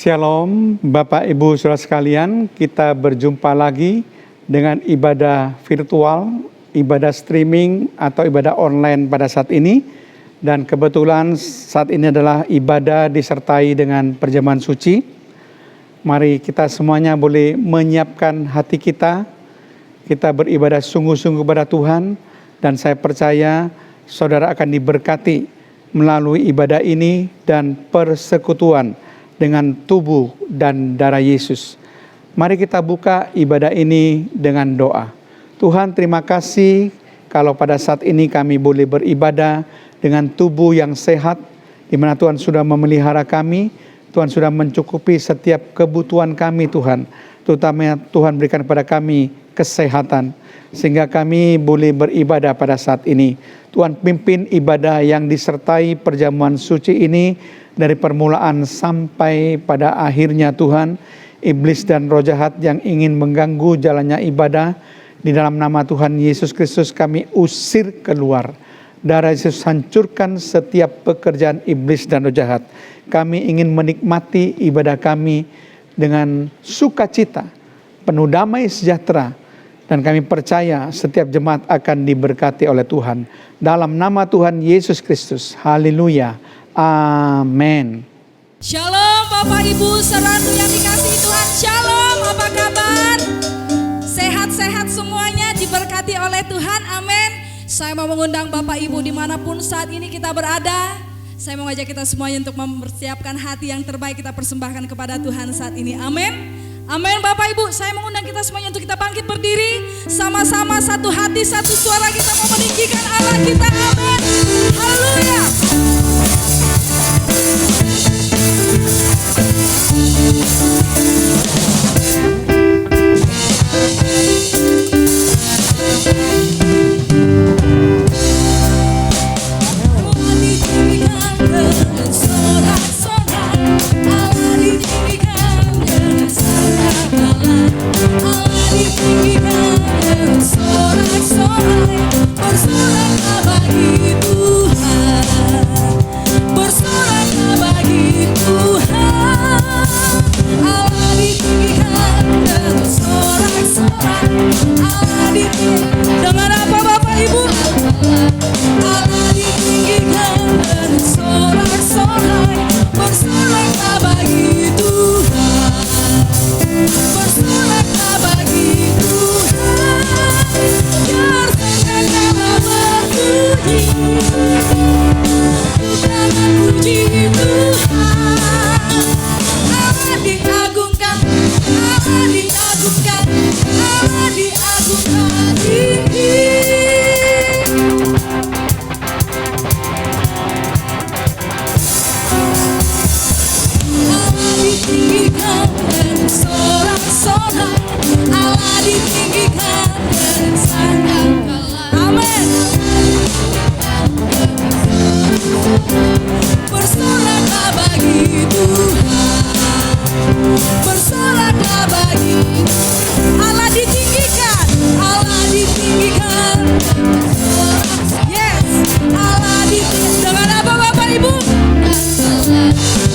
Shalom Bapak Ibu Saudara sekalian, kita berjumpa lagi dengan ibadah virtual, ibadah streaming atau ibadah online pada saat ini. Dan kebetulan saat ini adalah ibadah disertai dengan perjamuan suci. Mari kita semuanya boleh menyiapkan hati kita beribadah sungguh-sungguh kepada Tuhan. Dan saya percaya saudara akan diberkati melalui ibadah ini dan persekutuan dengan tubuh dan darah Yesus. Mari kita buka ibadah ini dengan doa. Tuhan, terima kasih kalau pada saat ini kami boleh beribadah dengan tubuh yang sehat, di mana Tuhan sudah memelihara kami, Tuhan sudah mencukupi setiap kebutuhan kami Tuhan. Terutama Tuhan berikan kepada kami kesehatan, sehingga kami boleh beribadah pada saat ini. Tuhan pimpin ibadah yang disertai perjamuan suci ini, dari permulaan sampai pada akhirnya Tuhan. Iblis dan roh jahat yang ingin mengganggu jalannya ibadah, di dalam nama Tuhan Yesus Kristus kami usir keluar. Darah Yesus hancurkan setiap pekerjaan iblis dan roh jahat. Kami ingin menikmati ibadah kami dengan sukacita, penuh damai sejahtera. Dan kami percaya setiap jemaat akan diberkati oleh Tuhan. Dalam nama Tuhan Yesus Kristus. Haleluya. Amin. Shalom Bapak Ibu saudara yang dikasihi Tuhan. Shalom, apa kabar? Sehat-sehat semuanya, diberkati oleh Tuhan. Amin. Saya mau mengundang Bapak Ibu dimanapun saat ini kita berada. Saya mau ngajak kita semuanya untuk mempersiapkan hati yang terbaik kita persembahkan kepada Tuhan saat ini. Amin. Amin Bapak Ibu, saya mengundang kita semuanya untuk kita bangkit berdiri. Sama-sama satu hati, satu suara kita mau meninggikan Allah kita. Amin. Haleluya. Dengan apa Bapak Ibu? Allah ditinggikan dan sorak-sorai, bersoraklah bagi Tuhan, bersoraklah bagi Tuhan, bersoraklah berpuji, bukanlah puji Tuhan. Allah diagungkan, Allah diagungkan, Allah diagungkan tinggi. Allah ditinggikan dan sorak-sorai, Allah ditinggikan dan sangkakala. Amin. Bersoraklah bagi Tuhan, bersoraklah bagi Allah ditinggikan, Allah ditinggikan. Yes, Allah ditinggikan. Dengan apa Bapak Ibu?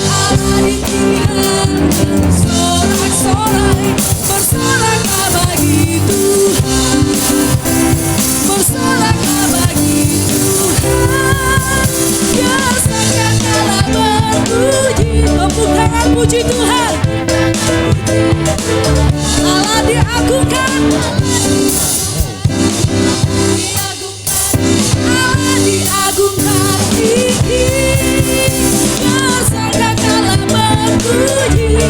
Allah ditinggikan, sorak-sorai, bersoraklah bagi Tuhan, bersoraklah bagi Tuhan. Ya sangkakala berpuji, tepuk tangan puji Tuhan. Allah diagungkan, Allah diagungkan tinggi. Ya sangkakala berpuji,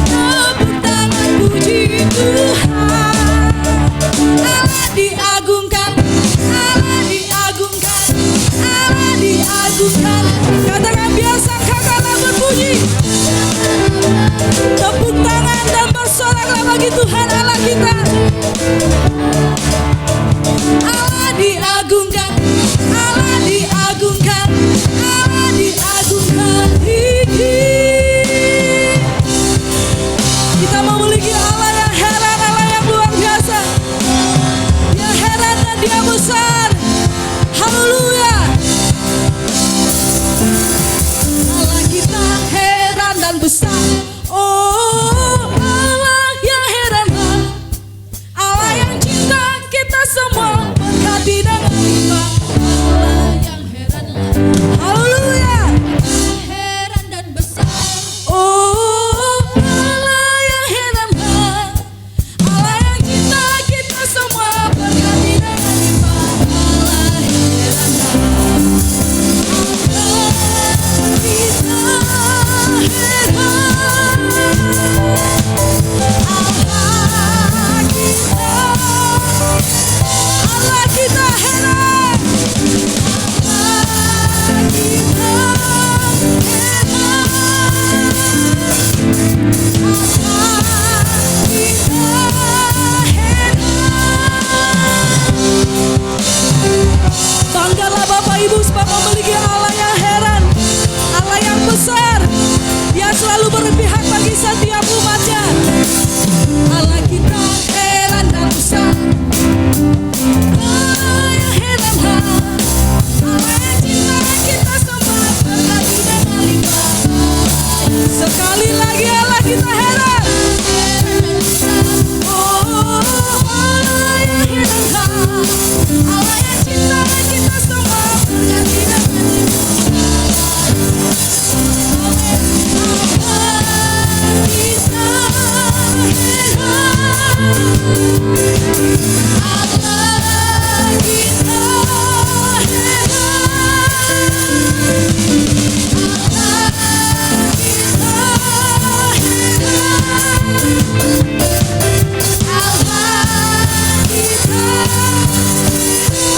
tepuk tangan puji Tuhan. Allah diagungkan, Allah diagungkan, Allah diagungkan. Katakan biar sangkakala berpuji, tepuk tangan dan bersoraklah bagi Tuhan Allah kita. Allah diagungkan, Allah diagungkan, Allah diagungkan tinggi. Kita memiliki Allah yang heran, Allah yang luar biasa. Dia heran dan dia besar. Haleluya. Allah kita heran dan besar. Bapak Ibu sebab memiliki Allah yang heran, Allah yang besar, yang selalu berpihak bagi setiap umatnya. Allah kita heran dan besar, Allah yang heran, Allah yang cinta kita semua berkati dengan limpah. Sekali lagi Allah kita heran, oh Allah yang heran, Allah yang cinta kita semua berkati dengan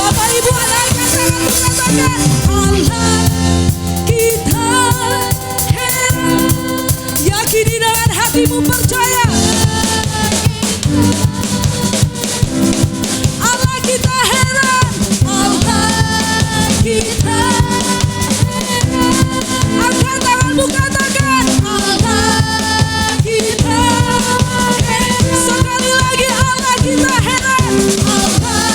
Bapak Ibu anaknya sangat mengatakan Allah kita heran. Yakini dengan hatimu, percaya Allah kita heran, Allah kita heran. Angkat tanganmu, katakan Allah kita heran. Sekali lagi Allah kita heran, Allah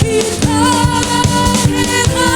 kita heran, Allah kita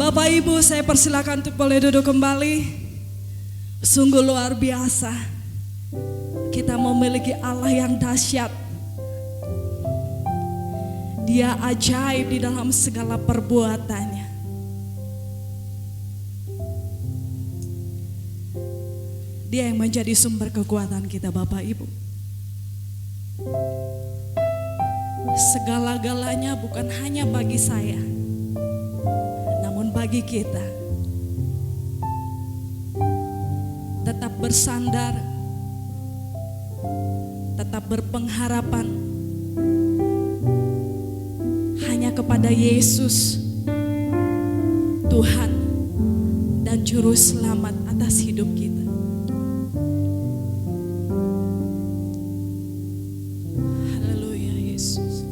Bapak Ibu, saya persilakan untuk boleh duduk kembali. Sungguh luar biasa. Kita memiliki Allah yang dahsyat. Dia ajaib di dalam segala perbuatannya. Dia yang menjadi sumber kekuatan kita, Bapak Ibu. Segala-galanya bukan hanya bagi saya, namun bagi kita. Tetap bersandar, tetap berpengharapan hanya kepada Yesus, Tuhan dan Juru Selamat atas hidup kita. Haleluya Yesus.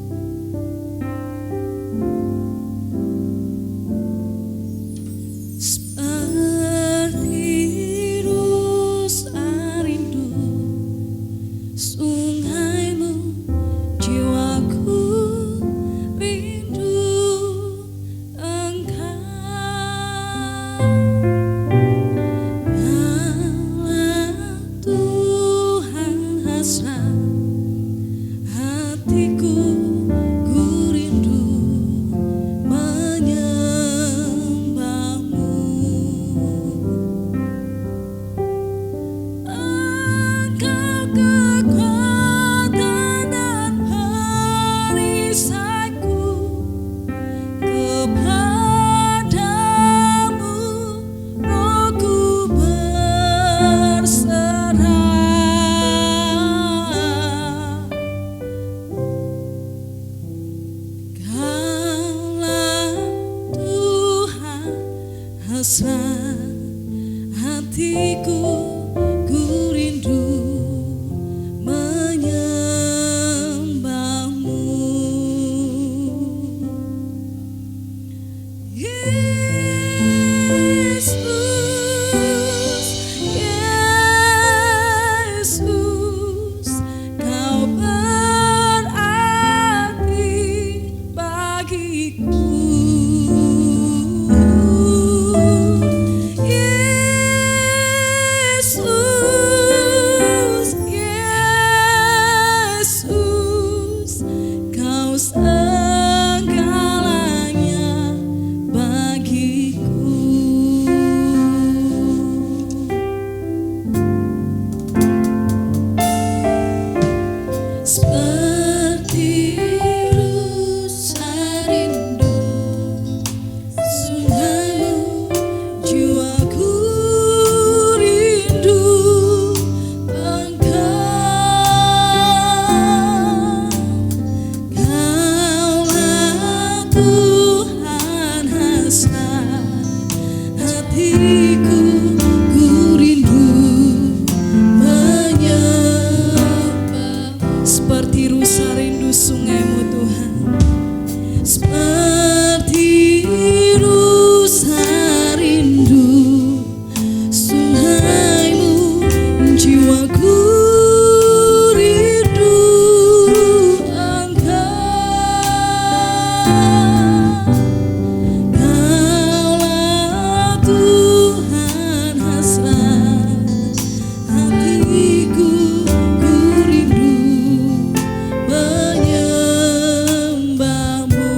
seperti rusa rindu sungaimu, jiwaku rindu Engkau. Kaulah Tuhan hasrat hatiku, ku rindu menyembah seperti rusa rindu sungaimu Tuhan, seperti rusa rindu sungaimu, jiwaku rindu Engkau. Kaulah Tuhan hasrat hatiku, ku rindu menyembahmu.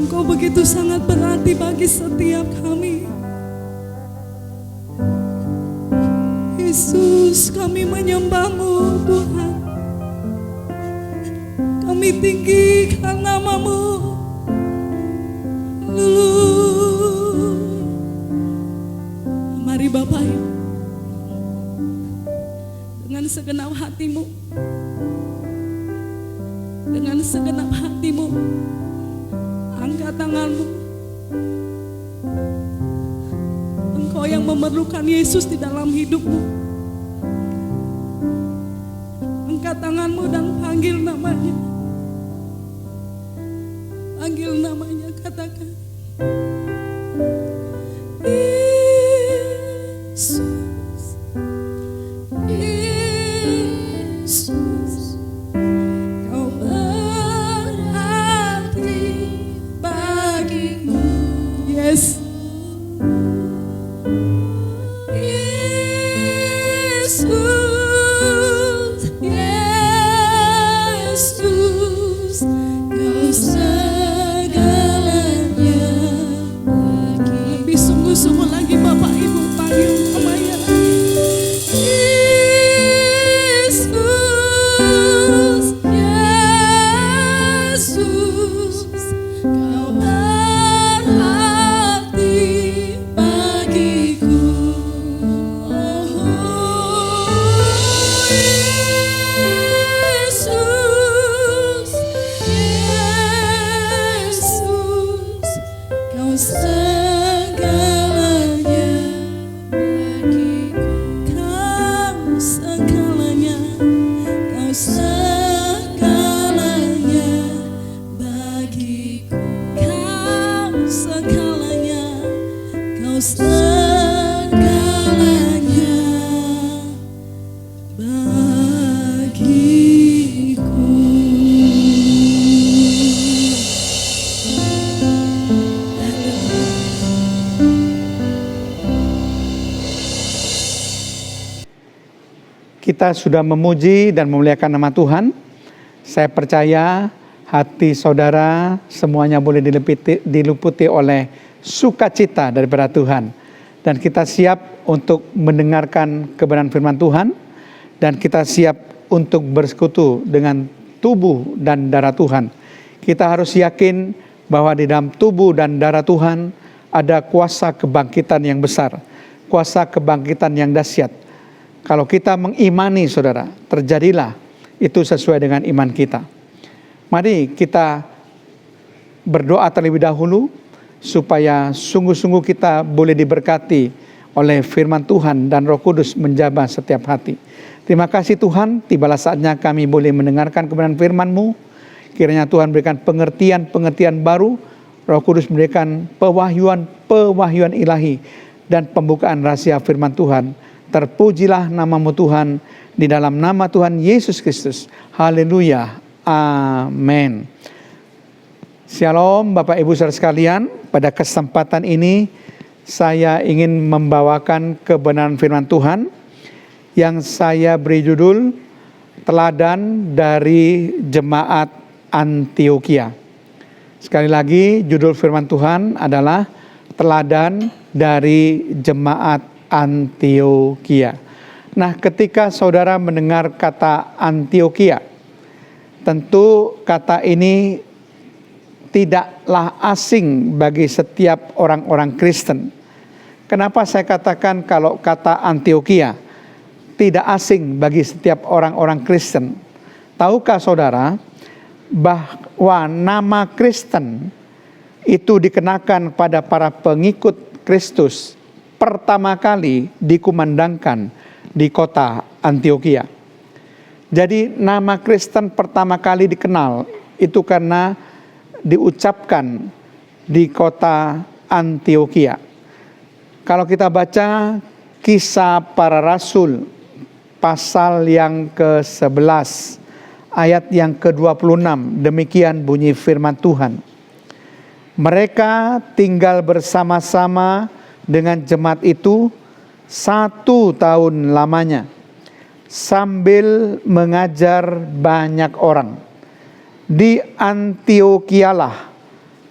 Engkau begitu sangat berarti bagi setiap kami. Yesus, kami menyembah-Mu Tuhan. Kami tinggikan nama-Mu. Mari Bapak Ibu, dengan segenap hatimu, dengan segenap hatimu, angkat tanganmu. Engkau yang memerlukan Yesus di dalam hidupmu. Angkat tanganmu dan panggil namanya. Panggil namanya, katakan, Yesus, Yesus, Kau berarti bagiku. Yes. Yesus, Yesus, Kau segalanya bagi. Lebih sungguh-sungguh lagi Bapak Ibu, panggil namanya. Yesus, Yesus, Kau berarti bagiku. Yesus, Yesus, Kau segalanya bagiku. Kau segalanya, Kau segalanya bagiku. Kau segalanya, Kau segalanya bagiku. Kita sudah memuji dan memuliakan nama Tuhan. Saya percaya hati saudara semuanya boleh diliputi oleh sukacita daripada Tuhan. Dan kita siap untuk mendengarkan kebenaran firman Tuhan. Dan kita siap untuk bersekutu dengan tubuh dan darah Tuhan. Kita harus yakin bahwa di dalam tubuh dan darah Tuhan ada kuasa kebangkitan yang besar. Kuasa kebangkitan yang dahsyat. Kalau kita mengimani saudara, terjadilah itu sesuai dengan iman kita. Mari kita berdoa terlebih dahulu supaya sungguh-sungguh kita boleh diberkati oleh firman Tuhan dan Roh Kudus menjamah setiap hati. Terima kasih Tuhan, tibalah saatnya kami boleh mendengarkan kebenaran firman-Mu. Kiranya Tuhan berikan pengertian baru, Roh Kudus memberikan pewahyuan ilahi dan pembukaan rahasia firman Tuhan. Terpujilah nama-Mu Tuhan, di dalam nama Tuhan Yesus Kristus. Haleluya. Amin. Shalom Bapak Ibu Saudara sekalian. Pada kesempatan ini saya ingin membawakan kebenaran firman Tuhan yang saya beri judul Teladan dari Jemaat Antiokhia. Sekali lagi judul firman Tuhan adalah Teladan dari Jemaat Antiokhia. Nah, ketika saudara mendengar kata Antiokhia, tentu kata ini tidaklah asing bagi setiap orang-orang Kristen. Kenapa saya katakan kalau kata Antiokhia tidak asing bagi setiap orang-orang Kristen? Tahukah saudara bahwa nama Kristen itu dikenakan pada para pengikut Kristus pertama kali dikumandangkan di kota Antiokhia. Jadi nama Kristen pertama kali dikenal itu karena diucapkan di kota Antiokhia. Kalau kita baca Kisah Para Rasul pasal yang ke-11 ayat yang ke-26, demikian bunyi firman Tuhan. Mereka tinggal bersama-sama dengan jemaat itu 1 tahun lamanya, sambil mengajar banyak orang. Di Antiokhia lah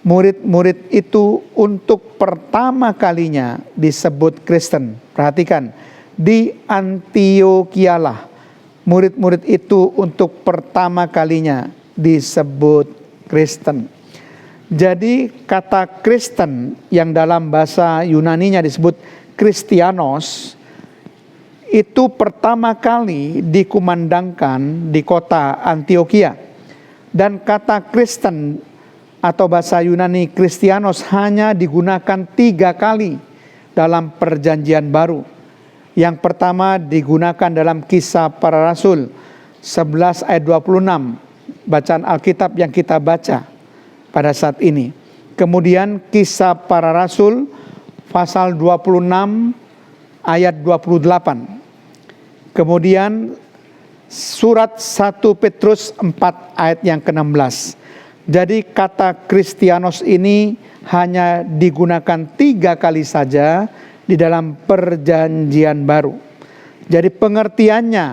murid-murid itu untuk pertama kalinya disebut Kristen. Perhatikan, di Antiokhia lah murid-murid itu untuk pertama kalinya disebut Kristen. Jadi kata Kristen yang dalam bahasa Yunaninya disebut Kristianos itu pertama kali dikumandangkan di kota Antiokhia. Dan kata Kristen atau bahasa Yunani Kristianos hanya digunakan 3 kali dalam Perjanjian Baru. Yang pertama digunakan dalam Kisah Para Rasul 11 ayat 26, bacaan Alkitab yang kita baca pada saat ini. Kemudian Kisah Para Rasul pasal 26 ayat 28. Kemudian surat 1 Petrus 4 ayat yang ke-16. Jadi kata Kristianos ini hanya digunakan 3 kali saja di dalam Perjanjian Baru. Jadi pengertiannya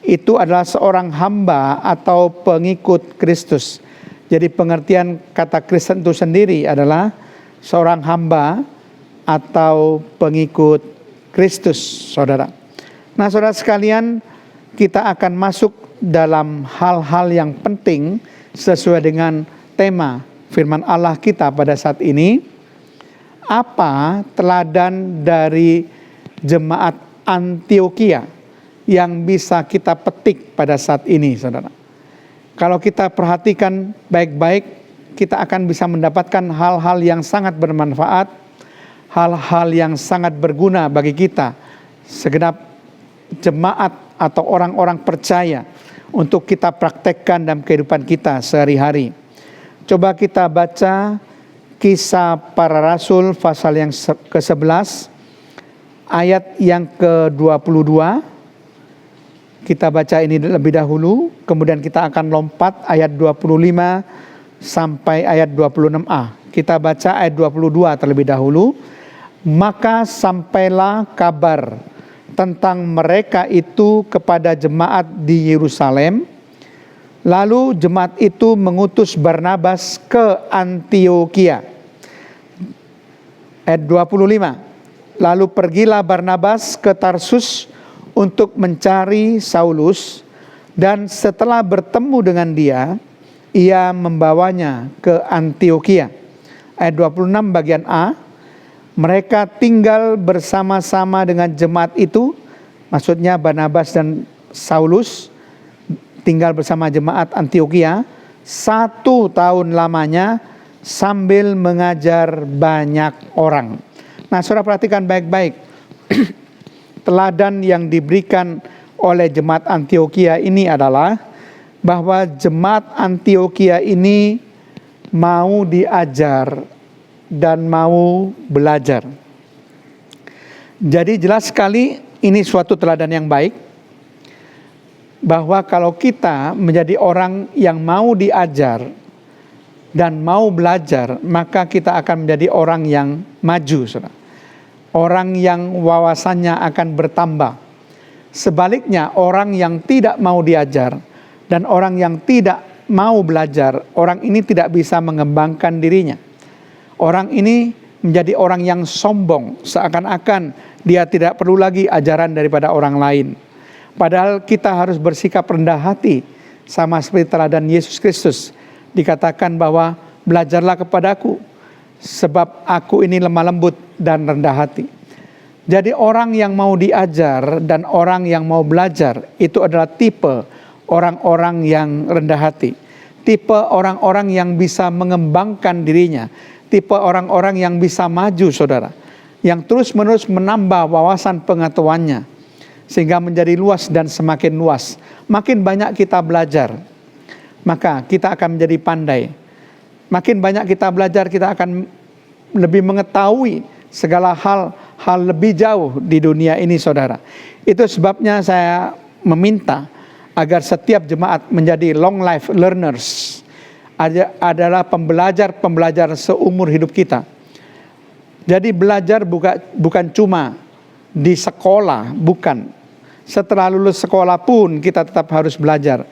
itu adalah seorang hamba atau pengikut Kristus. Jadi pengertian kata Kristen itu sendiri adalah seorang hamba atau pengikut Kristus, saudara. Nah, saudara sekalian, kita akan masuk dalam hal-hal yang penting sesuai dengan tema firman Allah kita pada saat ini. Apa teladan dari jemaat Antiokhia yang bisa kita petik pada saat ini, saudara? Kalau kita perhatikan baik-baik, kita akan bisa mendapatkan hal-hal yang sangat bermanfaat, hal-hal yang sangat berguna bagi kita, segenap jemaat atau orang-orang percaya, untuk kita praktekkan dalam kehidupan kita sehari-hari. Coba kita baca Kisah Para Rasul pasal yang ke-11 ayat yang ke-22. Kita baca ini lebih dahulu, kemudian kita akan lompat ayat 25 sampai ayat 26a. Kita baca ayat 22 terlebih dahulu. Maka sampailah kabar tentang mereka itu kepada jemaat di Yerusalem. Lalu jemaat itu mengutus Barnabas ke Antiokhia. Ayat 25. Lalu pergilah Barnabas ke Tarsus untuk mencari Saulus, dan setelah bertemu dengan dia, ia membawanya ke Antiokhia. Ayat 26 bagian A. Mereka tinggal bersama-sama dengan jemaat itu, maksudnya Barnabas dan Saulus tinggal bersama jemaat Antiokhia 1 tahun lamanya sambil mengajar banyak orang. Nah, saudara perhatikan baik-baik. Teladan yang diberikan oleh jemaat Antiokhia ini adalah bahwa jemaat Antiokhia ini mau diajar dan mau belajar. Jadi jelas sekali ini suatu teladan yang baik, bahwa kalau kita menjadi orang yang mau diajar dan mau belajar, maka kita akan menjadi orang yang maju, saudara. Orang yang wawasannya akan bertambah. Sebaliknya, orang yang tidak mau diajar dan orang yang tidak mau belajar, orang ini tidak bisa mengembangkan dirinya. Orang ini menjadi orang yang sombong, seakan-akan dia tidak perlu lagi ajaran daripada orang lain. Padahal kita harus bersikap rendah hati, sama seperti teladan Yesus Kristus. Dikatakan bahwa belajarlah kepadaku, sebab aku ini lemah lembut dan rendah hati. Jadi orang yang mau diajar dan orang yang mau belajar itu adalah tipe orang-orang yang rendah hati. Tipe orang-orang yang bisa mengembangkan dirinya. Tipe orang-orang yang bisa maju, saudara. Yang terus-menerus menambah wawasan pengetahuannya, sehingga menjadi luas dan semakin luas. Makin banyak kita belajar, maka kita akan menjadi pandai. Makin banyak kita belajar, kita akan lebih mengetahui segala hal lebih jauh di dunia ini, saudara. Itu sebabnya saya meminta agar setiap jemaat menjadi long life learners, adalah pembelajar seumur hidup kita. Jadi belajar bukan cuma di sekolah, bukan. Setelah lulus sekolah pun kita tetap harus belajar.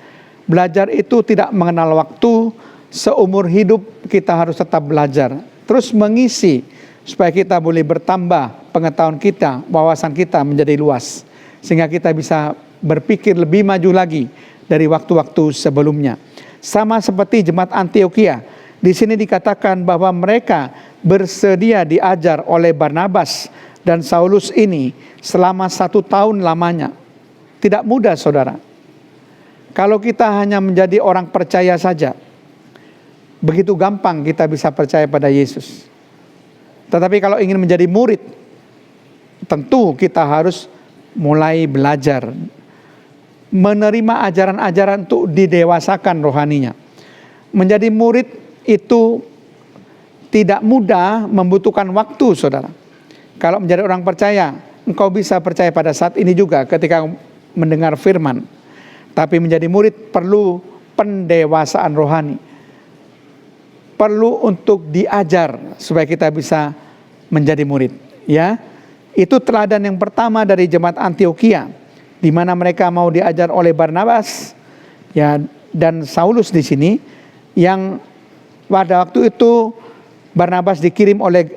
Belajar itu tidak mengenal waktu, seumur hidup kita harus tetap belajar, terus mengisi supaya kita boleh bertambah pengetahuan kita, wawasan kita menjadi luas, sehingga kita bisa berpikir lebih maju lagi dari waktu-waktu sebelumnya. Sama seperti jemaat Antiokhia, di sini dikatakan bahwa mereka bersedia diajar oleh Barnabas dan Saulus ini selama 1 tahun lamanya. Tidak mudah, saudara. Kalau kita hanya menjadi orang percaya saja, begitu gampang kita bisa percaya pada Yesus. Tetapi kalau ingin menjadi murid, tentu kita harus mulai belajar, menerima ajaran-ajaran untuk didewasakan rohaninya. Menjadi murid itu tidak mudah, membutuhkan waktu, saudara. Kalau menjadi orang percaya, engkau bisa percaya pada saat ini juga ketika mendengar firman. Tapi menjadi murid perlu pendewasaan rohani. Perlu untuk diajar supaya kita bisa menjadi murid. Ya, itu teladan yang pertama dari jemaat Antiokhia, di mana mereka mau diajar oleh Barnabas, ya, dan Saulus di sini, yang pada waktu itu Barnabas dikirim oleh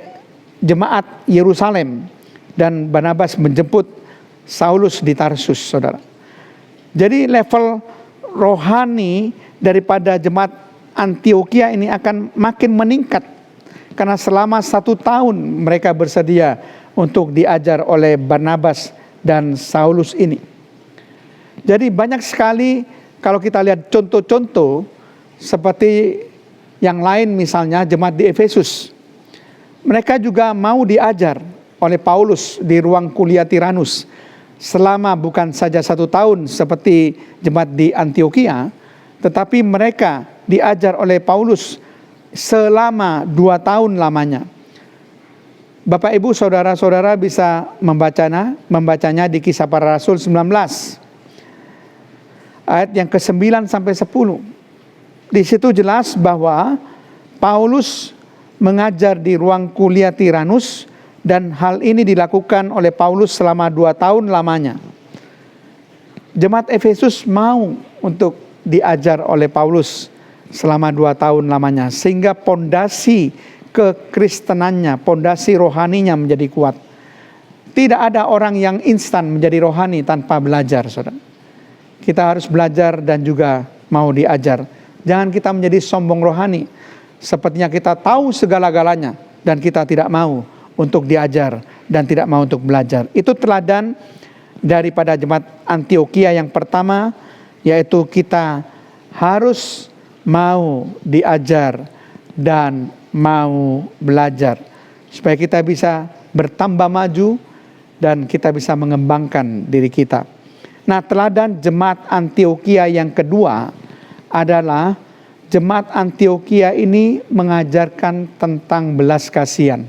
jemaat Yerusalem dan Barnabas menjemput Saulus di Tarsus, saudara. Jadi level rohani daripada jemaat Antiokhia ini akan makin meningkat, karena selama 1 tahun mereka bersedia untuk diajar oleh Barnabas dan Saulus ini. Jadi banyak sekali kalau kita lihat contoh-contoh seperti yang lain, misalnya jemaat di Efesus. Mereka juga mau diajar oleh Paulus di ruang kuliah Tiranus selama bukan saja 1 tahun seperti jemaat di Antiokhia, tetapi mereka diajar oleh Paulus selama 2 tahun lamanya. Bapak Ibu saudara-saudara bisa membacanya di Kisah Para Rasul 19 ayat yang ke-9 sampai 10. Di situ jelas bahwa Paulus mengajar di ruang kuliah Tiranus, dan hal ini dilakukan oleh Paulus selama 2 tahun lamanya. Jemaat Efesus mau untuk diajar oleh Paulus selama 2 tahun lamanya, sehingga pondasi kekristenannya, pondasi rohaninya menjadi kuat. Tidak ada orang yang instan menjadi rohani tanpa belajar, saudara. Kita harus belajar dan juga mau diajar. Jangan kita menjadi sombong rohani, sepertinya kita tahu segala-galanya dan kita tidak mau untuk diajar dan tidak mau untuk belajar. Itu teladan daripada jemaat Antiokhia yang pertama, yaitu kita harus mau diajar dan mau belajar supaya kita bisa bertambah maju dan kita bisa mengembangkan diri kita. Nah, teladan jemaat Antiokhia yang kedua adalah jemaat Antiokhia ini mengajarkan tentang belas kasihan.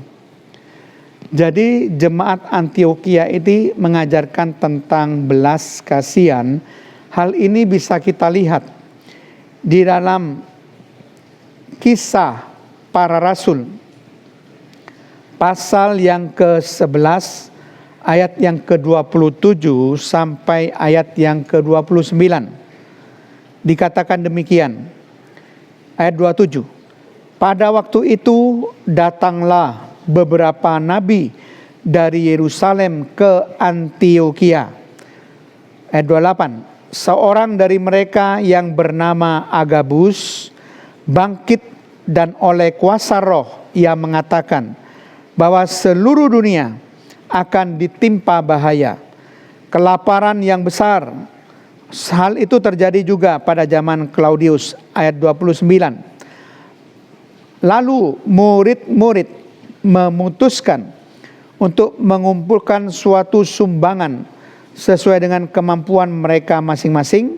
Jadi jemaat Antiokhia ini mengajarkan tentang belas kasihan. Hal ini bisa kita lihat di dalam Kisah Para Rasul pasal yang ke-11 ayat yang ke-27 sampai ayat yang ke-29. Dikatakan demikian. Ayat 27. Pada waktu itu datanglah beberapa nabi dari Yerusalem ke Antiokhia. Ayat 28. Seorang dari mereka yang bernama Agabus bangkit, dan oleh kuasa roh ia mengatakan bahwa seluruh dunia akan ditimpa bahaya, kelaparan yang besar. Hal itu terjadi juga pada zaman Claudius. Ayat 29. Lalu murid-murid memutuskan untuk mengumpulkan suatu sumbangan sesuai dengan kemampuan mereka masing-masing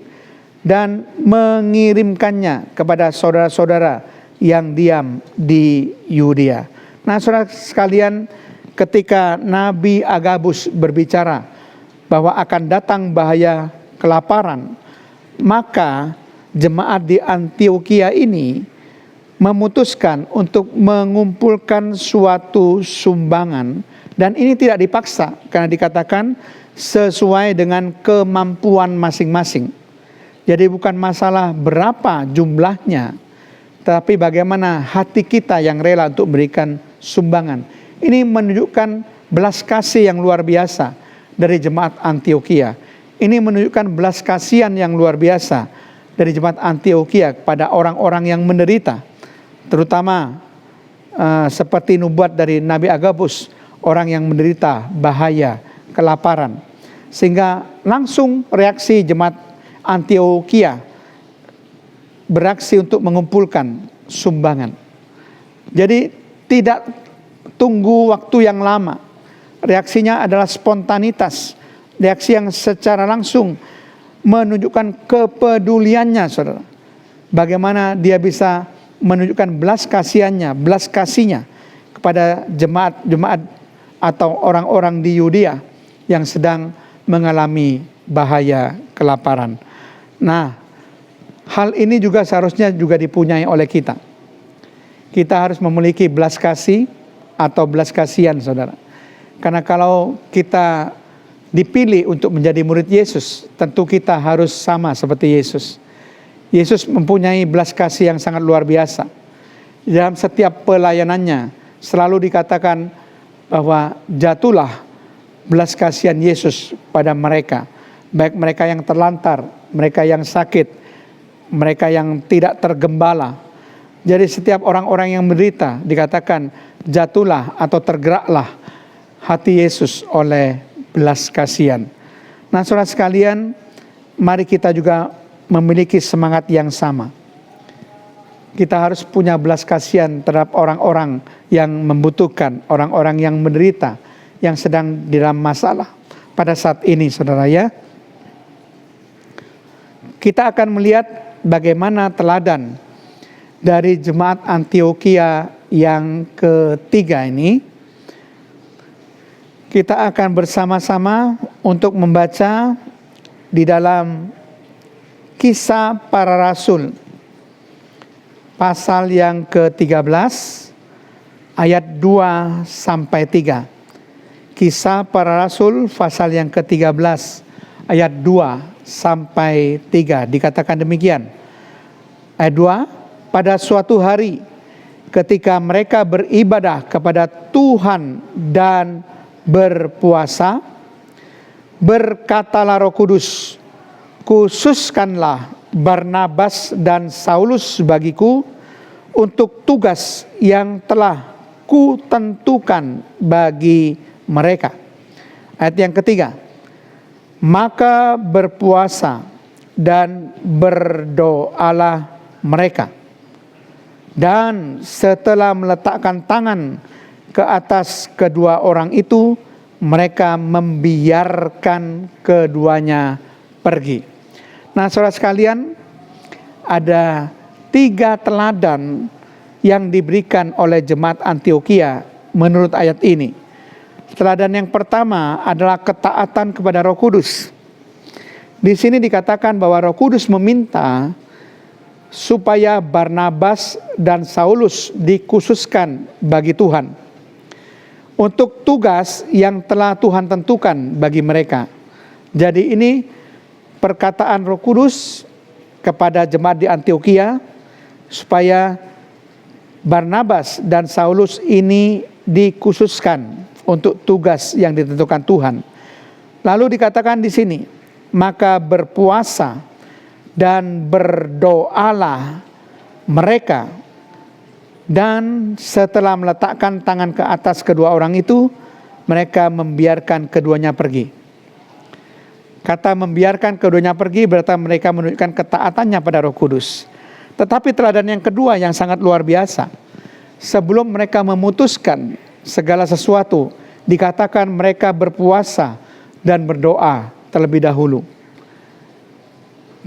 dan mengirimkannya kepada saudara-saudara yang diam di Yudea. Nah, saudara sekalian, ketika Nabi Agabus berbicara bahwa akan datang bahaya kelaparan, maka jemaat di Antiokhia ini memutuskan untuk mengumpulkan suatu sumbangan, dan ini tidak dipaksa karena dikatakan sesuai dengan kemampuan masing-masing. Jadi bukan masalah berapa jumlahnya, tetapi bagaimana hati kita yang rela untuk memberikan sumbangan. Ini menunjukkan belas kasih yang luar biasa dari jemaat Antiokhia. Ini menunjukkan belas kasihan yang luar biasa dari jemaat Antiokhia kepada orang-orang yang menderita, terutama seperti nubuat dari Nabi Agabus, orang yang menderita bahaya, kelaparan. Sehingga langsung reaksi jemaat Antiokhia beraksi untuk mengumpulkan sumbangan. Jadi tidak tunggu waktu yang lama. Reaksinya adalah spontanitas, reaksi yang secara langsung menunjukkan kepeduliannya, saudara. Bagaimana dia bisa menunjukkan belas kasihannya, belas kasihnya kepada jemaat-jemaat atau orang-orang di Yudea yang sedang mengalami bahaya kelaparan. Nah, hal ini juga seharusnya juga dipunyai oleh kita. Kita harus memiliki belas kasih atau belas kasihan, saudara. Karena kalau kita dipilih untuk menjadi murid Yesus, tentu kita harus sama seperti Yesus. Yesus mempunyai belas kasih yang sangat luar biasa. Dalam setiap pelayanannya selalu dikatakan bahwa jatuhlah belas kasihan Yesus pada mereka, baik mereka yang terlantar, mereka yang sakit, mereka yang tidak tergembala. Jadi setiap orang-orang yang menderita dikatakan jatuhlah atau tergeraklah hati Yesus oleh belas kasihan. Nah, saudara sekalian, mari kita juga memiliki semangat yang sama. Kita harus punya belas kasihan terhadap orang-orang yang membutuhkan, orang-orang yang menderita, yang sedang di dalam masalah pada saat ini, saudara ya. Kita akan melihat bagaimana teladan dari jemaat Antiokhia yang ketiga ini. Kita akan bersama-sama untuk membaca di dalam Kisah Para Rasul pasal yang ke-13 ayat 2 sampai 3. Kisah Para Rasul pasal yang ke-13 ayat 2 sampai 3 dikatakan demikian. Ayat 2, pada suatu hari ketika mereka beribadah kepada Tuhan dan berpuasa, berkatalah Roh Kudus, khususkanlah Barnabas dan Saulus bagiku untuk tugas yang telah kutentukan bagi mereka. Ayat yang ketiga, maka berpuasa dan berdoalah mereka. Dan setelah meletakkan tangan ke atas kedua orang itu, mereka membiarkan keduanya pergi. Nah, saudara sekalian, ada 3 teladan yang diberikan oleh jemaat Antiokhia menurut ayat ini. Teladan yang pertama adalah ketaatan kepada Roh Kudus. Di sini dikatakan bahwa Roh Kudus meminta supaya Barnabas dan Saulus dikhususkan bagi Tuhan untuk tugas yang telah Tuhan tentukan bagi mereka. Jadi ini perkataan Roh Kudus kepada jemaat di Antiokhia supaya Barnabas dan Saulus ini dikhususkan untuk tugas yang ditentukan Tuhan. Lalu dikatakan di sini, maka berpuasa dan berdoalah mereka. Dan setelah meletakkan tangan ke atas kedua orang itu, mereka membiarkan keduanya pergi. Kata membiarkan keduanya pergi berarti mereka menunjukkan ketaatannya pada Roh Kudus. Tetapi teladan yang kedua yang sangat luar biasa. Sebelum mereka memutuskan segala sesuatu, dikatakan mereka berpuasa dan berdoa terlebih dahulu.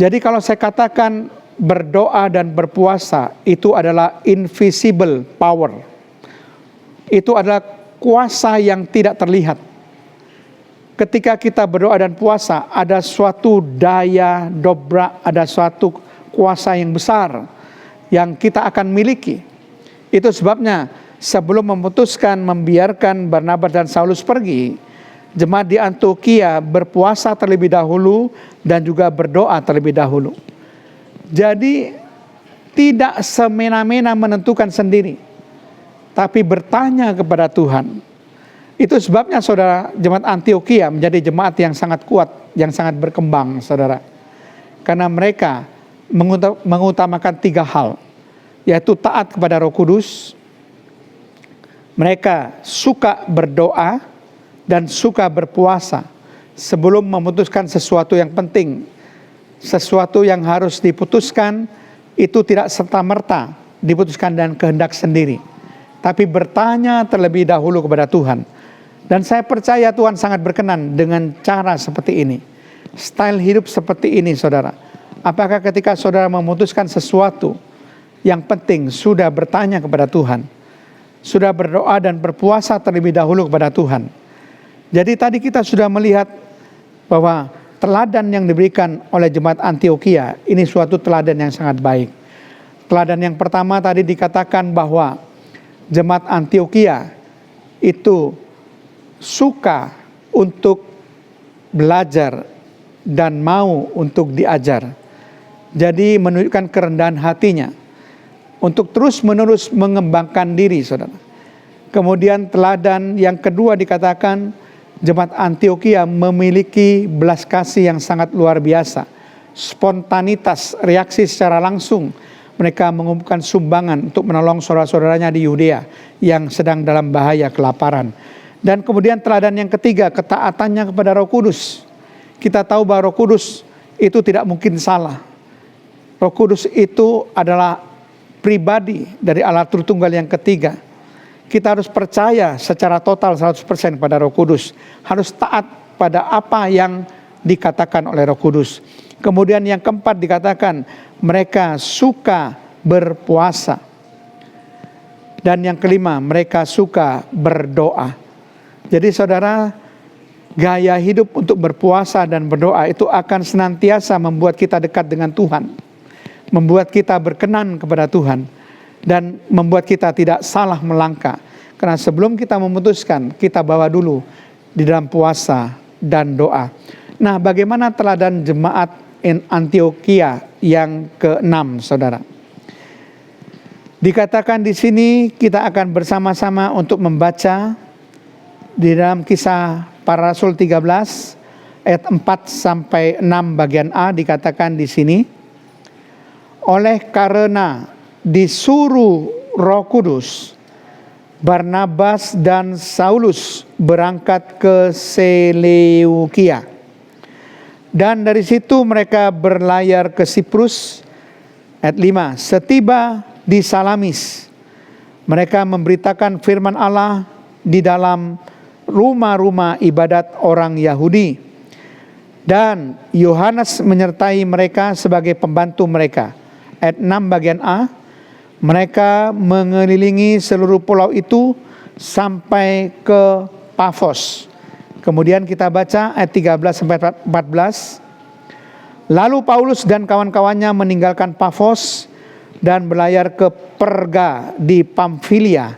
Jadi kalau saya katakan berdoa dan berpuasa itu adalah invisible power. Itu adalah kuasa yang tidak terlihat. Ketika kita berdoa dan puasa, ada suatu daya dobrak, ada suatu kuasa yang besar yang kita akan miliki. Itu sebabnya sebelum memutuskan membiarkan Barnabas dan Saulus pergi, jemaat di Antiokhia berpuasa terlebih dahulu dan juga berdoa terlebih dahulu. Jadi tidak semena-mena menentukan sendiri, tapi bertanya kepada Tuhan. Itu sebabnya saudara, jemaat Antiokhia menjadi jemaat yang sangat kuat, yang sangat berkembang saudara. Karena mereka mengutamakan 3 hal, yaitu taat kepada Roh Kudus, mereka suka berdoa, dan suka berpuasa sebelum memutuskan sesuatu yang penting. Sesuatu yang harus diputuskan itu tidak serta-merta diputuskan dengan kehendak sendiri, tapi bertanya terlebih dahulu kepada Tuhan. Dan saya percaya Tuhan sangat berkenan dengan cara seperti ini, style hidup seperti ini saudara. Apakah ketika saudara memutuskan sesuatu yang penting sudah bertanya kepada Tuhan, sudah berdoa dan berpuasa terlebih dahulu kepada Tuhan. Jadi tadi kita sudah melihat bahwa teladan yang diberikan oleh jemaat Antiokhia ini suatu teladan yang sangat baik. Teladan yang pertama tadi dikatakan bahwa jemaat Antiokhia itu suka untuk belajar dan mau untuk diajar. Jadi menunjukkan kerendahan hatinya untuk terus-menerus mengembangkan diri saudara. Kemudian teladan yang kedua dikatakan jemaat Antiokhia memiliki belas kasih yang sangat luar biasa. Spontanitas, reaksi secara langsung. Mereka mengumpulkan sumbangan untuk menolong saudara-saudaranya di Yudea yang sedang dalam bahaya kelaparan. Dan kemudian teladan yang ketiga, ketaatannya kepada Roh Kudus. Kita tahu bahwa Roh Kudus itu tidak mungkin salah. Roh Kudus itu adalah pribadi dari Allah Tritunggal yang ketiga. Kita harus percaya secara total 100% pada Roh Kudus. Harus taat pada apa yang dikatakan oleh Roh Kudus. Kemudian yang keempat dikatakan mereka suka berpuasa. Dan yang kelima mereka suka berdoa. Jadi saudara, gaya hidup untuk berpuasa dan berdoa itu akan senantiasa membuat kita dekat dengan Tuhan. Membuat kita berkenan kepada Tuhan. Dan membuat kita tidak salah melangkah. Karena sebelum kita memutuskan, kita bawa dulu di dalam puasa dan doa. Nah, bagaimana teladan jemaat Antiokhia yang ke-6, saudara? Dikatakan di sini kita akan bersama-sama untuk membaca di dalam Kisah Para Rasul 13 ayat 4 sampai 6 bagian A. Dikatakan di sini, oleh karena disuruh Roh Kudus, Barnabas dan Saulus berangkat ke Seleukia. Dan dari situ mereka berlayar ke Siprus. Ayat 5, setiba di Salamis, mereka memberitakan firman Allah di dalam rumah-rumah ibadat orang Yahudi. Dan Yohanes menyertai mereka sebagai pembantu mereka. Ayat 6 bagian A, mereka mengelilingi seluruh pulau itu sampai ke Pafos. Kemudian kita baca ayat 13 sampai 14. Lalu Paulus dan kawan-kawannya meninggalkan Pafos dan berlayar ke Perga di Pamfilia.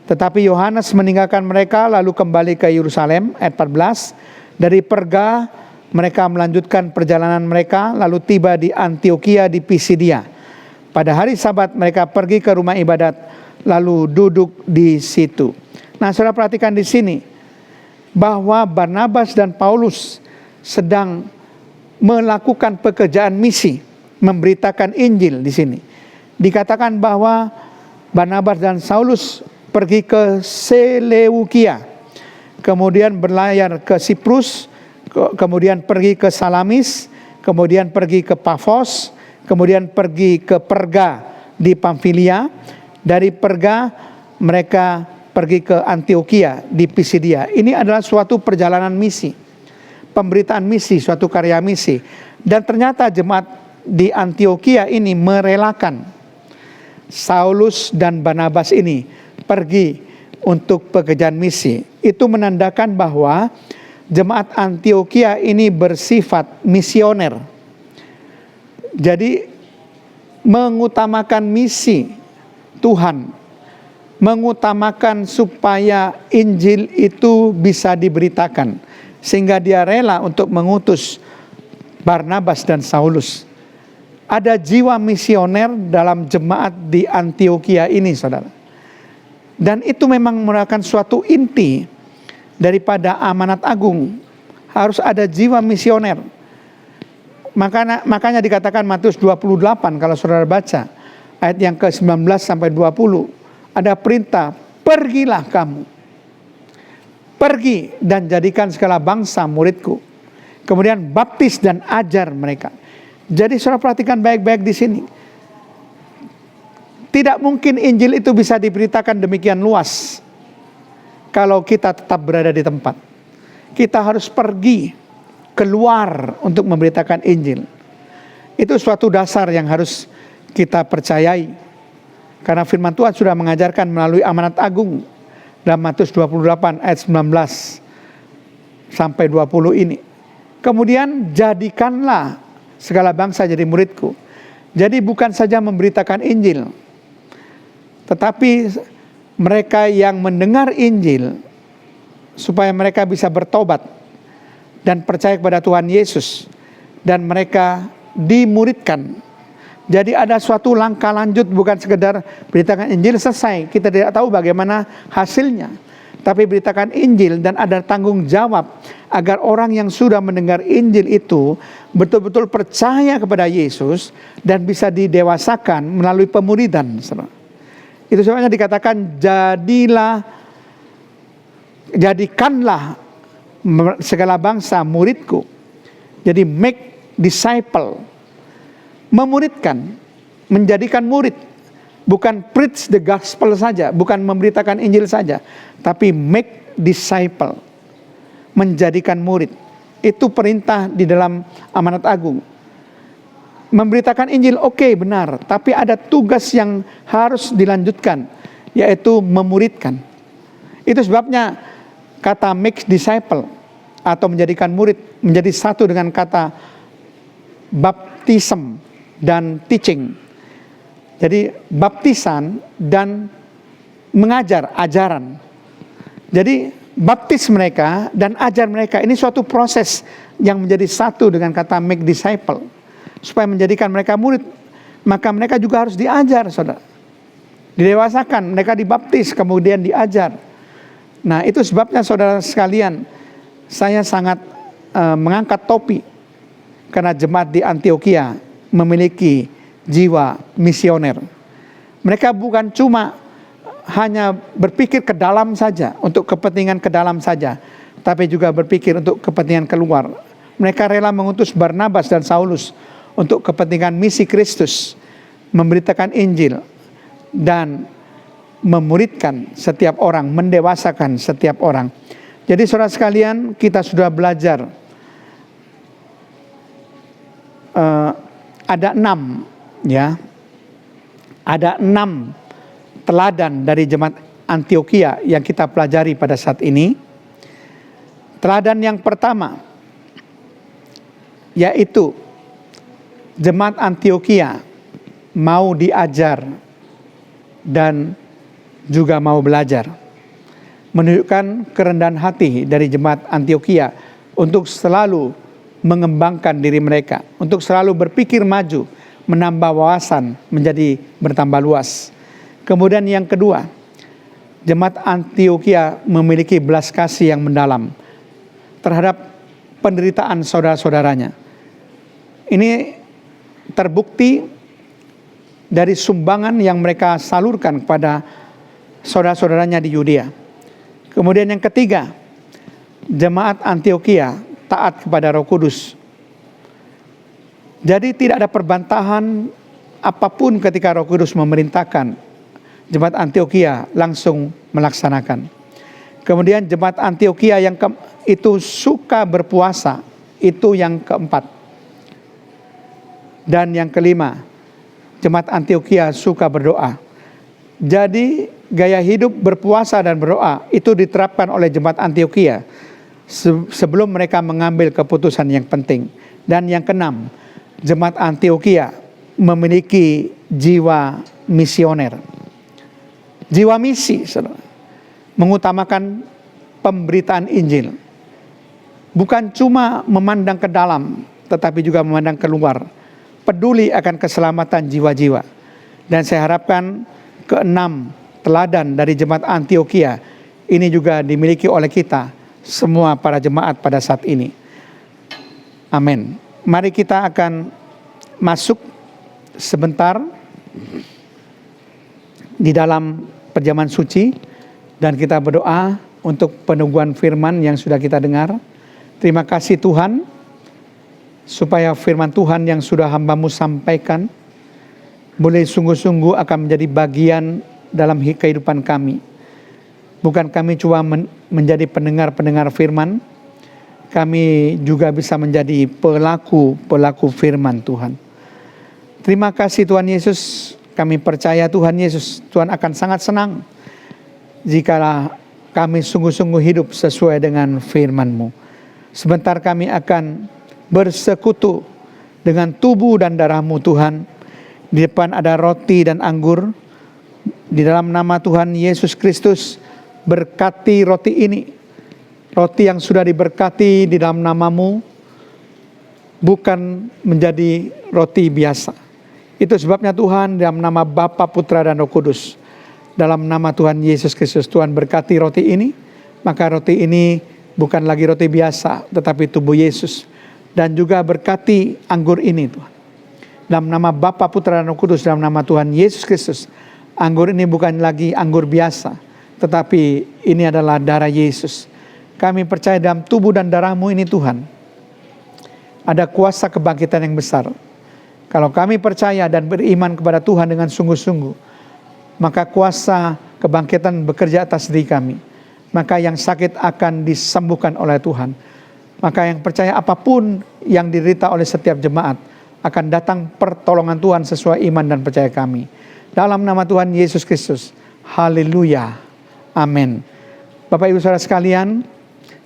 Tetapi Yohanes meninggalkan mereka lalu kembali ke Yerusalem. Ayat 14. Dari Perga mereka melanjutkan perjalanan mereka lalu tiba di Antiokhia di Pisidia. Pada hari Sabat mereka pergi ke rumah ibadat lalu duduk di situ. Nah, saudara perhatikan di sini bahwa Barnabas dan Paulus sedang melakukan pekerjaan misi, memberitakan Injil di sini. Dikatakan bahwa Barnabas dan Saulus pergi ke Seleukia, kemudian berlayar ke Siprus, kemudian pergi ke Salamis, kemudian pergi ke Pafos, kemudian pergi ke Perga di Pamfilia. Dari Perga mereka pergi ke Antiokhia di Pisidia. Ini adalah suatu perjalanan misi, pemberitaan misi, suatu karya misi. Dan ternyata jemaat di Antiokhia ini merelakan Saulus dan Barnabas ini pergi untuk pekerjaan misi. Itu menandakan bahwa jemaat Antiokhia ini bersifat misioner. Jadi mengutamakan misi Tuhan, mengutamakan supaya Injil itu bisa diberitakan, sehingga dia rela untuk mengutus Barnabas dan Saulus. Ada jiwa misioner dalam jemaat di Antioquia ini, saudara. Dan itu memang merupakan suatu inti daripada amanat agung. Harus ada jiwa misioner. Makanya dikatakan Matius 28 kalau saudara baca ayat yang ke-19 sampai 20. Ada perintah, pergilah kamu. Pergi dan jadikan segala bangsa muridku. Kemudian baptis dan ajar mereka. Jadi saudara perhatikan baik-baik di sini. Tidak mungkin Injil itu bisa diberitakan demikian luas kalau kita tetap berada di tempat. Kita harus pergi keluar untuk memberitakan Injil. Itu suatu dasar yang harus kita percayai. Karena firman Tuhan sudah mengajarkan melalui amanat agung dalam Matius 28 ayat 19 sampai 20 ini. Kemudian jadikanlah segala bangsa jadi muridku. Jadi bukan saja memberitakan Injil, tetapi mereka yang mendengar Injil supaya mereka bisa bertobat dan percaya kepada Tuhan Yesus dan mereka dimuridkan. Jadi ada suatu langkah lanjut, bukan sekedar beritakan Injil selesai, kita tidak tahu bagaimana hasilnya. Tapi beritakan Injil dan ada tanggung jawab agar orang yang sudah mendengar Injil itu betul-betul percaya kepada Yesus dan bisa didewasakan melalui pemuridan. Itu sebabnya dikatakan jadikanlah segala bangsa muridku. Jadi make disciple, memuridkan, menjadikan murid. Bukan preach the gospel saja, bukan memberitakan Injil saja, tapi make disciple, menjadikan murid. Itu perintah di dalam amanat agung. Memberitakan Injil oke, benar, tapi ada tugas yang harus dilanjutkan, yaitu memuridkan. Itu sebabnya kata make disciple atau menjadikan murid menjadi satu dengan kata baptism dan teaching. Jadi baptisan dan mengajar, ajaran. Jadi baptis mereka dan ajar mereka, ini suatu proses yang menjadi satu dengan kata make disciple. Supaya menjadikan mereka murid, maka mereka juga harus diajar, saudara. Didewasakan, mereka dibaptis, kemudian diajar. Nah, itu sebabnya saudara sekalian, saya sangat mengangkat topi. Karena jemaat di Antioquia memiliki jiwa misioner. Mereka bukan cuma hanya berpikir ke dalam saja, untuk kepentingan ke dalam saja, tapi juga berpikir untuk kepentingan keluar. Mereka rela mengutus Barnabas dan Saulus untuk kepentingan misi Kristus, memberitakan Injil dan memuridkan setiap orang, mendewasakan setiap orang. Jadi saudara sekalian, kita sudah belajar ada 6 ya. Ada 6 teladan dari jemaat Antioquia yang kita pelajari pada saat ini. Teladan yang pertama yaitu jemaat Antioquia mau diajar dan juga mau belajar. Menunjukkan kerendahan hati dari jemaat Antioquia untuk selalu mengembangkan diri mereka, untuk selalu berpikir maju, menambah wawasan menjadi bertambah luas. Kemudian yang kedua, jemaat Antioquia memiliki belas kasih yang mendalam terhadap penderitaan saudara-saudaranya. Ini terbukti dari sumbangan yang mereka salurkan kepada saudara-saudaranya di Yudea. Kemudian yang ketiga, jemaat Antioquia taat kepada Roh Kudus. Jadi tidak ada perbantahan apapun ketika Roh Kudus memerintahkan, jemaat Antioquia langsung melaksanakan. Kemudian jemaat Antioquia yang itu suka berpuasa, itu yang keempat. Dan yang kelima, jemaat Antioquia suka berdoa. Jadi gaya hidup berpuasa dan berdoa itu diterapkan oleh jemaat Antioquia sebelum mereka mengambil keputusan yang penting. Dan yang keenam, jemaat Antioquia memiliki jiwa misioner. Jiwa misi, saudara. Mengutamakan pemberitaan Injil. Bukan cuma memandang ke dalam, tetapi juga memandang keluar. peduli akan keselamatan jiwa-jiwa. Dan saya harapkan keenam teladan dari jemaat Antioquia ini juga dimiliki oleh kita semua para jemaat pada saat ini. Amin. Mari kita akan masuk sebentar di dalam perjamuan suci dan kita berdoa untuk peneguhan firman yang sudah kita dengar. Terima kasih Tuhan supaya firman Tuhan yang sudah hamba-Mu sampaikan boleh sungguh-sungguh akan menjadi bagian dalam kehidupan kami. Bukan kami cuma menjadi pendengar-pendengar firman, kami juga bisa menjadi pelaku firman Tuhan. Terima kasih Tuhan Yesus, kami percaya Tuhan Yesus, Tuhan akan sangat senang jika kami sungguh-sungguh hidup sesuai dengan firman-Mu. Sebentar kami akan bersekutu dengan tubuh dan darah-Mu Tuhan. Di depan ada roti dan anggur. Di dalam nama Tuhan Yesus Kristus, berkati roti ini. Roti yang sudah diberkati di dalam nama-Mu bukan menjadi roti biasa. Itu sebabnya Tuhan, dalam nama Bapa, Putra, dan Roh Kudus, dalam nama Tuhan Yesus Kristus, Tuhan berkati roti ini. Maka roti ini bukan lagi roti biasa, tetapi tubuh Yesus. Dan juga berkati anggur ini Tuhan. Dalam nama Bapa, Putra, dan Roh Kudus, dalam nama Tuhan Yesus Kristus, anggur ini bukan lagi anggur biasa, tetapi ini adalah darah Yesus. Kami percaya dalam tubuh dan darah-Mu ini Tuhan, ada kuasa kebangkitan yang besar. Kalau kami percaya dan beriman kepada Tuhan dengan sungguh-sungguh, maka kuasa kebangkitan bekerja atas diri kami. Maka yang sakit akan disembuhkan oleh Tuhan. Maka yang percaya apapun yang diderita oleh setiap jemaat, akan datang pertolongan Tuhan sesuai iman dan percaya kami. Dalam nama Tuhan Yesus Kristus. Haleluya. Amin. Bapak Ibu Saudara sekalian,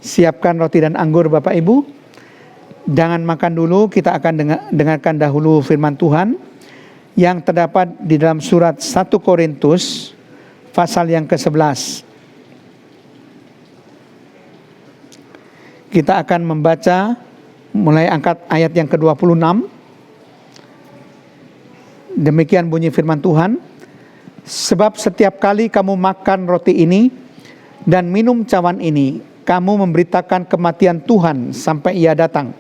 siapkan roti dan anggur Bapak Ibu. Jangan makan dulu, kita akan dengarkan dahulu firman Tuhan yang terdapat di dalam surat 1 Korintus pasal yang ke-11. Kita akan membaca mulai ayat yang ke-26. Demikian bunyi firman Tuhan. Sebab setiap kali kamu makan roti ini dan minum cawan ini, kamu memberitakan kematian Tuhan sampai Ia datang.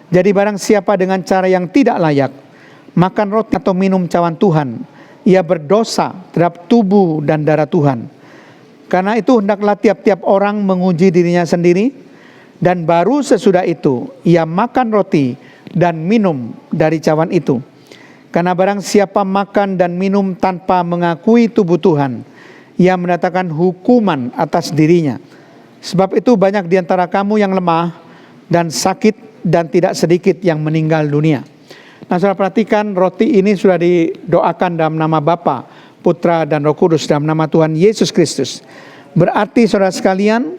Jadi barang siapa dengan cara yang tidak layak makan roti atau minum cawan Tuhan, ia berdosa terhadap tubuh dan darah Tuhan. Karena itu hendaklah tiap-tiap orang menguji dirinya sendiri, dan baru sesudah itu ia makan roti dan minum dari cawan itu. Karena barang siapa makan dan minum tanpa mengakui tubuh Tuhan, ia mendatangkan hukuman atas dirinya. Sebab itu banyak di antara kamu yang lemah dan sakit, dan tidak sedikit yang meninggal dunia. Nah, saudara perhatikan, roti ini sudah didoakan dalam nama Bapa, Putra, dan Roh Kudus, dalam nama Tuhan Yesus Kristus. Berarti saudara sekalian,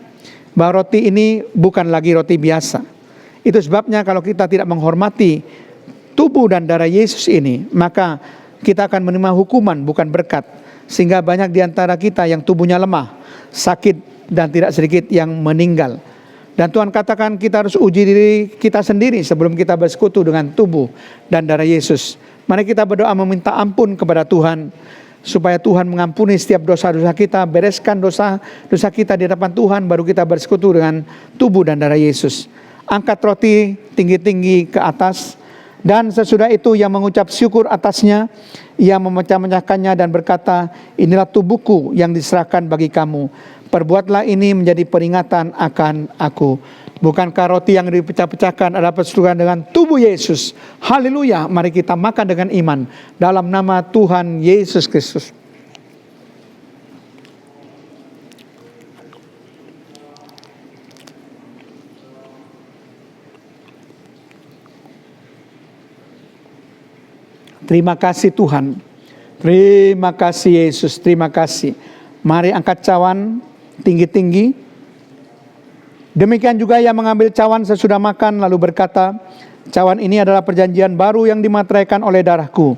bahwa roti ini bukan lagi roti biasa. Itu sebabnya kalau kita tidak menghormati tubuh dan darah Yesus ini, maka kita akan menerima hukuman bukan berkat. Sehingga banyak di antara kita yang tubuhnya lemah, sakit, dan tidak sedikit yang meninggal. Dan Tuhan katakan kita harus uji diri kita sendiri sebelum kita bersekutu dengan tubuh dan darah Yesus. Mari kita berdoa meminta ampun kepada Tuhan, supaya Tuhan mengampuni setiap dosa-dosa kita, bereskan dosa kita di hadapan Tuhan, baru kita bersekutu dengan tubuh dan darah Yesus. Angkat roti tinggi-tinggi ke atas, dan sesudah itu ia mengucap syukur atasnya, ia memecah-mecahkannya dan berkata, inilah tubuhku yang diserahkan bagi kamu. Perbuatlah ini menjadi peringatan akan aku. Bukankah roti yang dipecah-pecahkan adalah persetujuan dengan tubuh Yesus? Haleluya. Mari kita makan dengan iman dalam nama Tuhan Yesus Kristus. Terima kasih Tuhan. Terima kasih Yesus. Terima kasih. Mari angkat cawan tinggi-tinggi. Demikian juga ia mengambil cawan sesudah makan lalu berkata, cawan ini adalah perjanjian baru yang dimateraikan oleh darahku.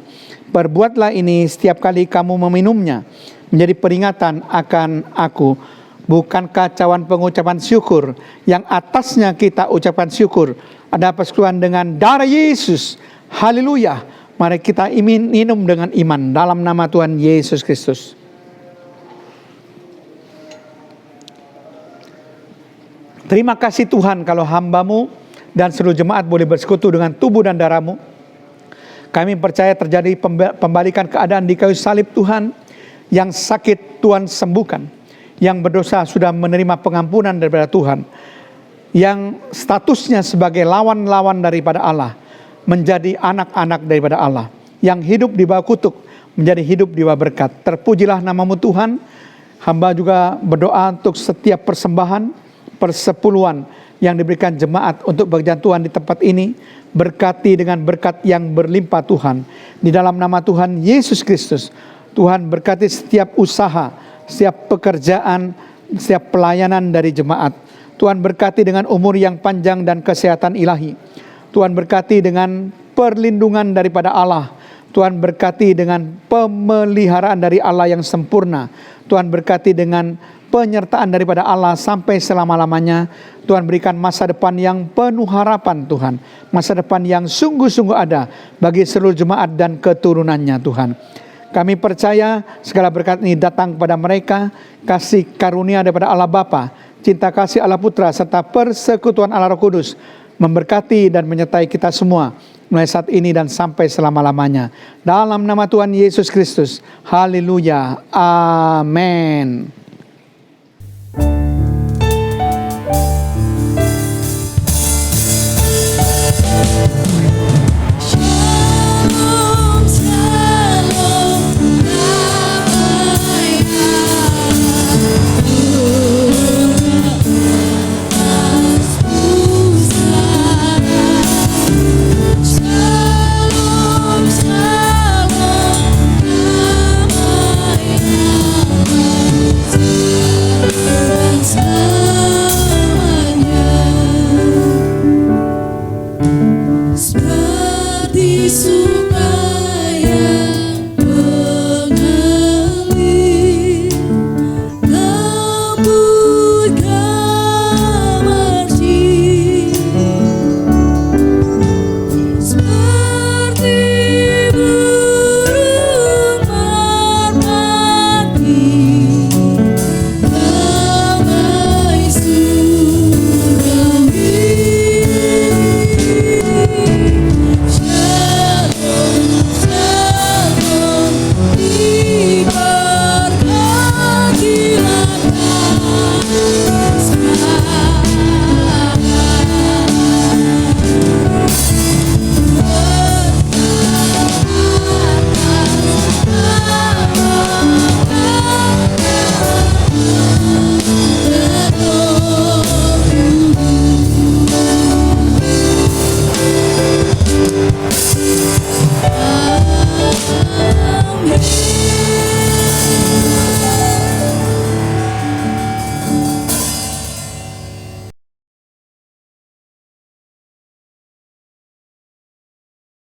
Perbuatlah ini setiap kali kamu meminumnya, menjadi peringatan akan aku. Bukankah cawan pengucapan syukur yang atasnya kita ucapkan syukur ada persekutuan dengan darah Yesus? Haleluya. Mari kita minum dengan iman dalam nama Tuhan Yesus Kristus. Terima kasih Tuhan kalau hamba-Mu dan seluruh jemaat boleh bersekutu dengan tubuh dan darah-Mu. Kami percaya terjadi pembalikan keadaan di kayu salib Tuhan. Yang sakit Tuhan sembuhkan. Yang berdosa sudah menerima pengampunan daripada Tuhan. Yang statusnya sebagai lawan-lawan daripada Allah menjadi anak-anak daripada Allah. Yang hidup di bawah kutuk menjadi hidup di bawah berkat. Terpujilah nama-Mu Tuhan. Hamba juga berdoa untuk setiap persembahan, persepuluhan yang diberikan jemaat untuk pekerjaan Tuhan di tempat ini. Berkati dengan berkat yang berlimpah Tuhan. Di dalam nama Tuhan Yesus Kristus. Tuhan berkati setiap usaha, setiap pekerjaan, setiap pelayanan dari jemaat. Tuhan berkati dengan umur yang panjang dan kesehatan ilahi. Tuhan berkati dengan perlindungan daripada Allah. Tuhan berkati dengan pemeliharaan dari Allah yang sempurna. Tuhan berkati dengan penyertaan daripada Allah sampai selama-lamanya. Tuhan berikan masa depan yang penuh harapan Tuhan. Masa depan yang sungguh-sungguh ada bagi seluruh jemaat dan keturunannya Tuhan. Kami percaya segala berkat ini datang kepada mereka. Kasih karunia daripada Allah Bapa, cinta kasih Allah Putra, serta persekutuan Allah Roh Kudus memberkati dan menyertai kita semua mulai saat ini dan sampai selama-lamanya. Dalam nama Tuhan Yesus Kristus. Haleluya. Amin.